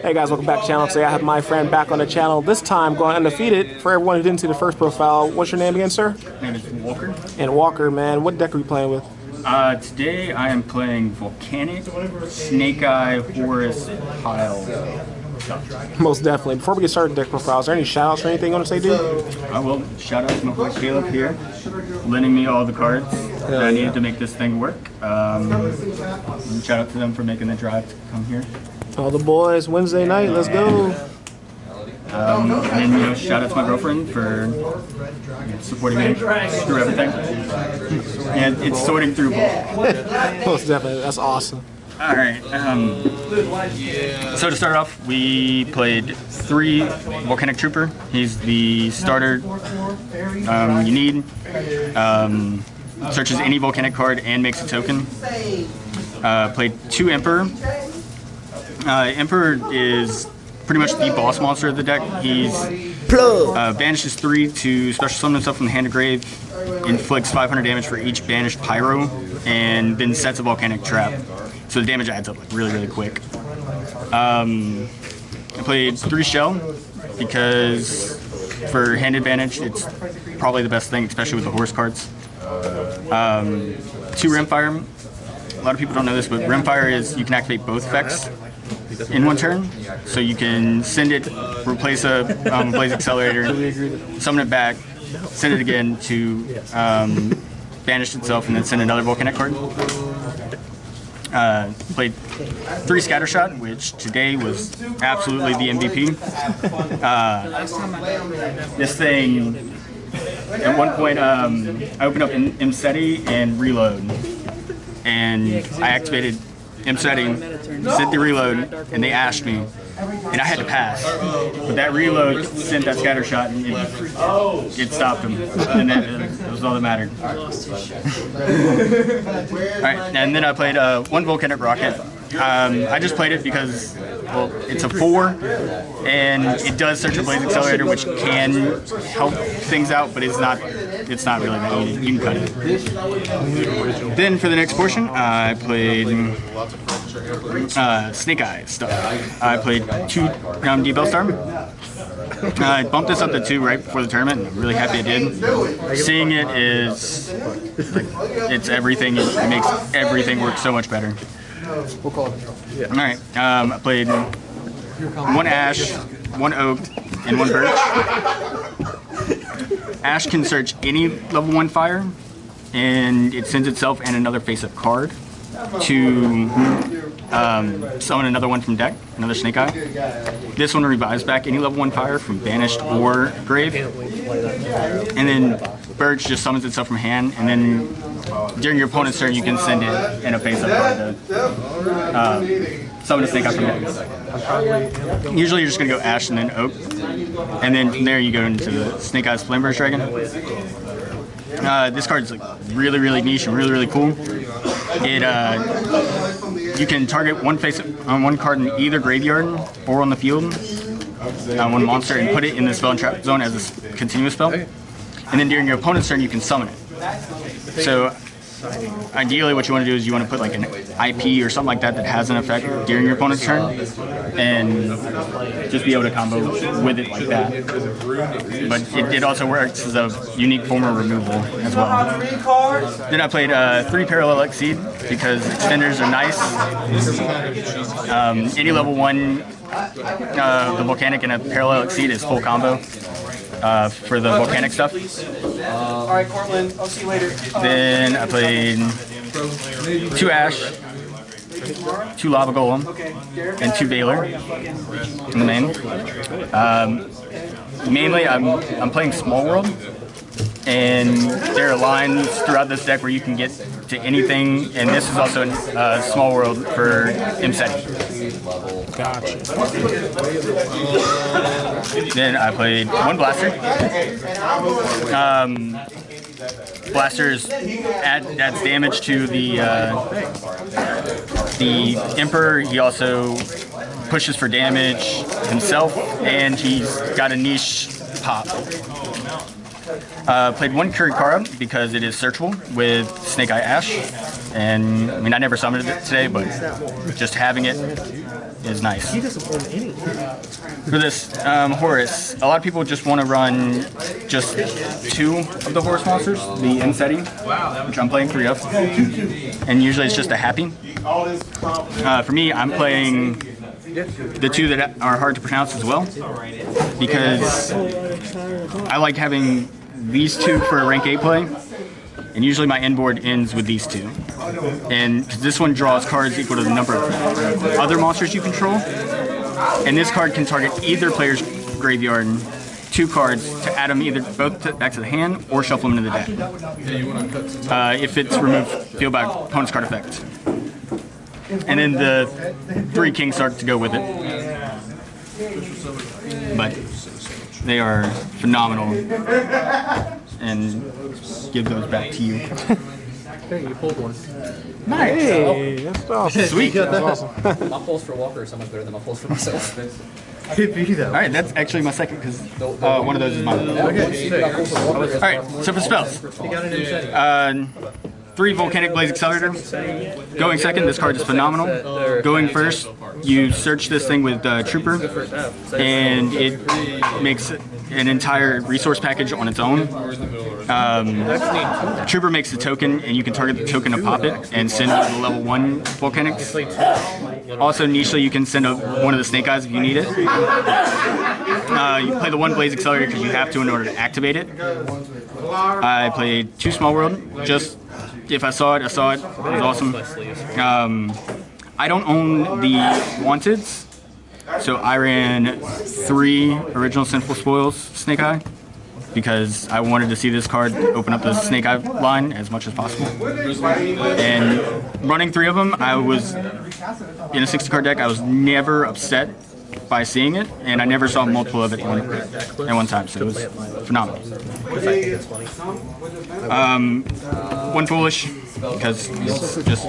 Hey guys, welcome back to the channel. Today I have my friend back on the channel. This time going undefeated. For everyone who didn't see the first profile, what's your name again, sir? My name is Walker. And Walker, man, what deck are you playing with? Today I am playing Volcanic, Snake Eye, Horus, Pile. Most definitely. Before we get started with deck profiles, are there any shout outs or anything you want to say, dude? I will shout out to my boy Caleb here, lending me all the cards that I needed to make this thing work. Shout out to them for making the drive to come here. All the boys, Wednesday night, let's go. And then, shout out to my girlfriend for supporting me through everything. And it's sorting through both. Most definitely, that's awesome. Alright, so to start off, we played 3 Volcanic Trooper. He's the starter you need. Searches any Volcanic card and makes a token. Played 2 Emperor. Emperor is pretty much the boss monster of the deck. He's banishes 3 to special summon himself from the hand of grave, inflicts 500 damage for each banished pyro, and then sets a volcanic trap. So the damage adds up like really quick. I played 3 shell because for hand advantage it's probably the best thing, especially with the Horus cards. 2 Rimfire. A lot of people don't know this, but Rimfire is you can activate both effects in one turn. So you can send it, replace a Blaze Accelerator, summon it back, send it again to banish itself, and then send another Volcanic card. Played 3 Scattershot, which today was absolutely the MVP. This thing, at one point, I opened up Imseti and reload, and I activated Imseti, sent the reload, and they ashed me, and I had to pass. But that reload sent that Scattershot, and it stopped him, and that was all that mattered. Alright, and then I played 1 Volcanic Rocket. I just played it because, well, it's a 4, and it does search a Blaze Accelerator, which can help things out, but it's not really that easy. You can cut it. Then for the next portion, I played Snake Eye stuff. I played 2 D-Bell Star. I bumped this up to 2 right before the tournament, and I'm really happy I did. Seeing it is, like, it's everything. It makes everything work so much better. Alright, I played 1 Ash, 1 Oak, and 1 Birch. Ash can search any level 1 fire, and it sends itself and another face-up card to summon another one from deck, another Snake Eye. This one revives back any level 1 fire from banished or grave. And then Birch just summons itself from hand, and then during your opponent's turn you can send it in a face-up card to summon a Snake Eye from deck. Usually you're just going to go Ash and then Oak, and then from there you go into the Snake Eye's Flameburst Dragon. This card's like really niche and really cool. It you can target one card in either graveyard or on the field, one monster, and put it in the spell and trap zone as a continuous spell. And then during your opponent's turn you can summon it. So ideally what you want to do is you want to put like an IP or something like that that has an effect during your opponent's turn, and just be able to combo with it like that. But it also works as a unique form of removal as well. Then I played 3 Parallel Exceed because extenders are nice. Any level 1 the Volcanic and a Parallel Exceed is full combo for the Volcanic stuff. Alright, Cortland, I'll see you later. Then I played 2 Ash, 2 Lava Golem, and 2 Baylor in the main. Mainly, I'm playing Small World, and there are lines throughout this deck where you can get to anything, and this is also a Small World for Imseti. Gotcha. Then I played 1 Blaster. Blasters adds damage to the Emperor. He also pushes for damage himself, and he's got a niche pop. Played 1 Kurikara because it is searchable with Snake Eye Ash. And I mean, I never summoned it today, but just having it is nice. For this Horus, a lot of people just want to run just 2 of the Horus monsters, the Insetti, which I'm playing 3 of, and usually it's just a happy. For me, I'm playing the 2 that are hard to pronounce as well, because I like having these 2 for a rank 8 play, and usually my end board ends with these 2. And this one draws cards equal to the number of other monsters you control, and this card can target either player's graveyard 2 cards to add them either back to the hand or shuffle them into the deck. If it's removed field by opponent's card effect. And then the 3 kings start to go with it. But they are phenomenal. And give those back to you. Hey, you pulled one. Nice. Hey, that's awesome. Sweet. That's awesome. My pulls for Walker are so much better than my pulls for myself. Alright, that's actually my second because one of those is mine. Alright, so for spells. 3 Volcanic Blaze Accelerator. Going second, this card is phenomenal. Going first, you search this thing with Trooper, and it makes an entire resource package on its own. Trooper makes a token, and you can target the token to pop it and send it to the level 1 Volcanics. Also, nichely, you can send one of the Snake Eyes if you need it. You play the 1 Blaze Accelerator because you have to in order to activate it. I played 2 Small World, just if I saw it, I saw it. It was awesome. I don't own the Wanteds, so I ran 3 original Sinful Spoils Snake Eye because I wanted to see this card open up the Snake Eye line as much as possible. And running 3 of them, I was in a 60 card deck. I was never upset by seeing it, and I never saw multiple of it at one time, so it was phenomenal. 1 Foolish, because it's just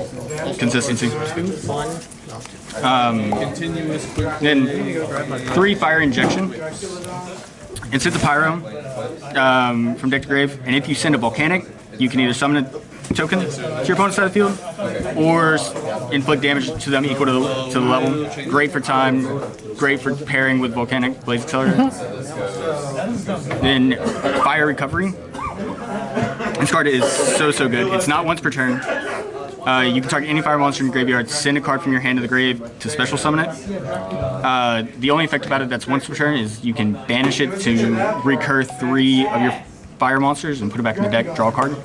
consistency. Then 3 Fire Injection. And send the Pyro from deck to grave, and if you send a Volcanic, you can either summon a token to your opponent's side of the field, or inflict damage to them equal to the level. Great for time, great for pairing with Volcanic Blaze Accelerator. Then Fire Recovery. This card is so good. It's not once per turn. You can target any fire monster in your graveyard, send a card from your hand to the grave to special summon it. The only effect about it that's once per turn is you can banish it to recur 3 of your fire monsters and put it back in the deck, draw a card.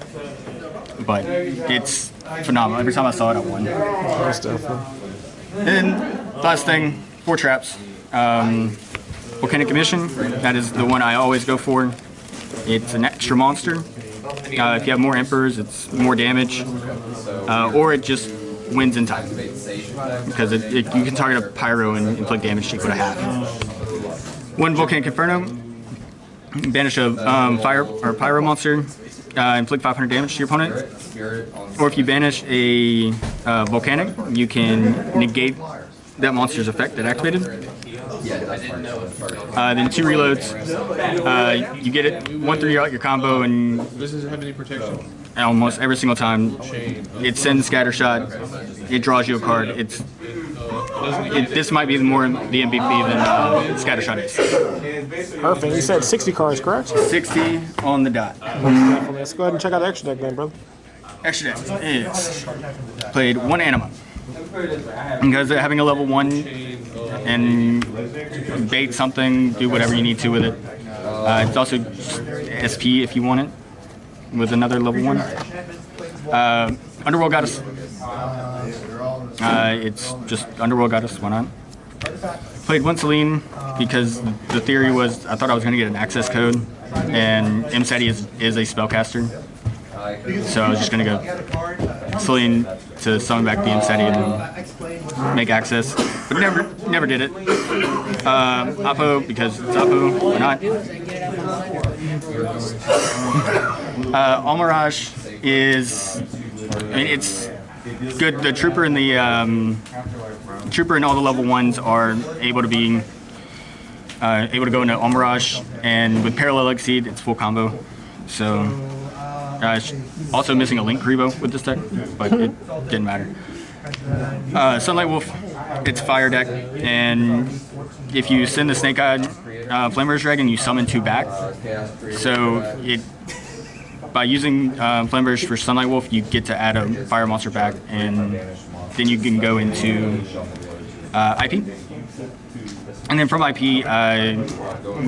But it's phenomenal. Every time I saw it, I won. Most definitely. And last thing, 4 traps. Volcanic Commission, that is the one I always go for. It's an extra monster. If you have more Emperors, it's more damage. Or it just wins in time. Because you can target a Pyro and inflict damage to equal to half. 1 Volcanic Inferno. Banish a fire or Pyro monster. Inflict 500 damage to your opponent. Or if you banish a Volcanic, you can negate that monster's effect that activated. Then 2 reloads. You get it 1/3 out your combo, and Does it have any protection? almost every single time it sends Scatter Shot. It draws you a card. This might be more the MVP than Scatter Shot is. Perfect. You said 60 cards, correct? 60 on the dot. Let's go ahead and check out the extra deck then, brother. Extra deck is played 1 Anima. Because having a level 1 and bait something, do whatever you need to with it. It's also SP if you want it, with another level 1. Underworld Goddess. It's just Underworld Goddess, why not? Played 1 Celine because the theory was I thought I was going to get an access code, and Mseti is a spellcaster. So I was just going to go Celine to summon back the Mseti and make access, but never did it. Oppo because it's Oppo, why not? Almirage is, I mean, it's good. The Trooper and the Trooper and all the level 1s are able to be able to go into Almirage, and with Parallel Exceed, it's full combo. So Also missing a Link Grebo with this deck, but it didn't matter. Sunlight Wolf, it's fire deck, and if you send the Snake Eyed Flamer's Dragon, you summon 2 back. So by using Flamer's for Sunlight Wolf, you get to add a fire monster back, and then you can go into IP. And then from IP, I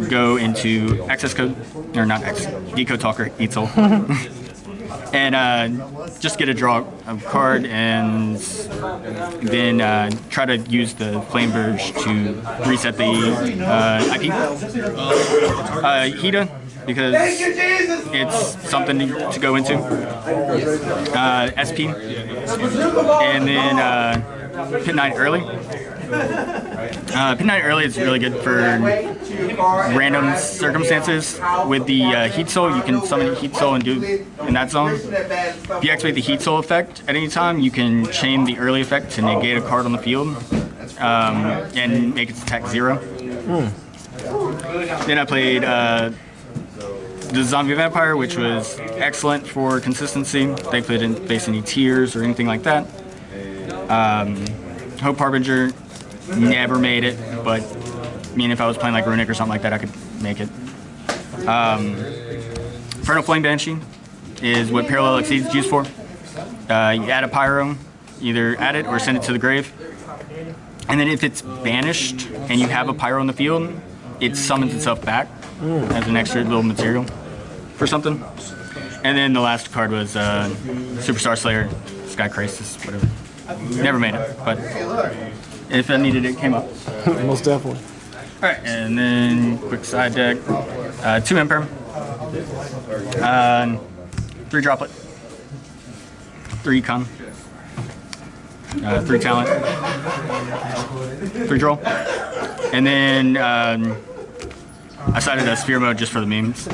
go into Access Code, or not Access, Decode Talker, Eatsel. And just get a draw a card, and then try to use the Flame Verge to reset the IP. Hida, because it's something to go into. SP. And then Pit Knight early. Pit Knight early is really good for random circumstances. With the Heat Soul, you can summon Heat Soul and do in that zone. If you activate the Heat Soul effect at any time, you can chain the early effect to negate a card on the field and make its attack 0. Then I played the Zombie Vampire, which was excellent for consistency. Thankfully, I didn't face any tears or anything like that. Hope Harbinger never made it, but I mean, if I was playing like Runic or something like that, I could make it. Infernal Flame Banshee is what Parallel Exceeds is used for. You add a Pyro, either add it or send it to the grave. And then if it's banished and you have a Pyro in the field, it summons itself back as an extra little material for something. And then the last card was Superstar Slayer, Sky Crisis, whatever. Never made it, but if I needed it, it came up. Most definitely. All right, and then quick side deck, 2 Imperm, 3 Droplet, 3 Econ, 3 Talent, 3 Droll, and then I sided a Sphere Mode just for the memes,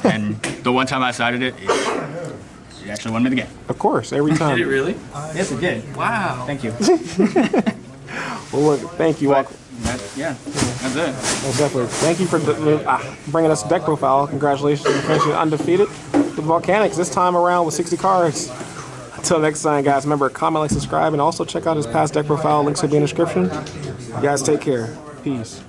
and the one time I sided it, it actually won me the game. Of course, every time. Did it really? Yes, it did. Wow. Thank you. Well, look, thank you. But that's it. Most definitely. Thank you for bringing us a deck profile. Congratulations on finishing undefeated with Volcanics, this time around with 60 cards. Until next time, guys, remember, comment, like, subscribe, and also check out his past deck profile. Links will be in the description. You guys take care. Peace.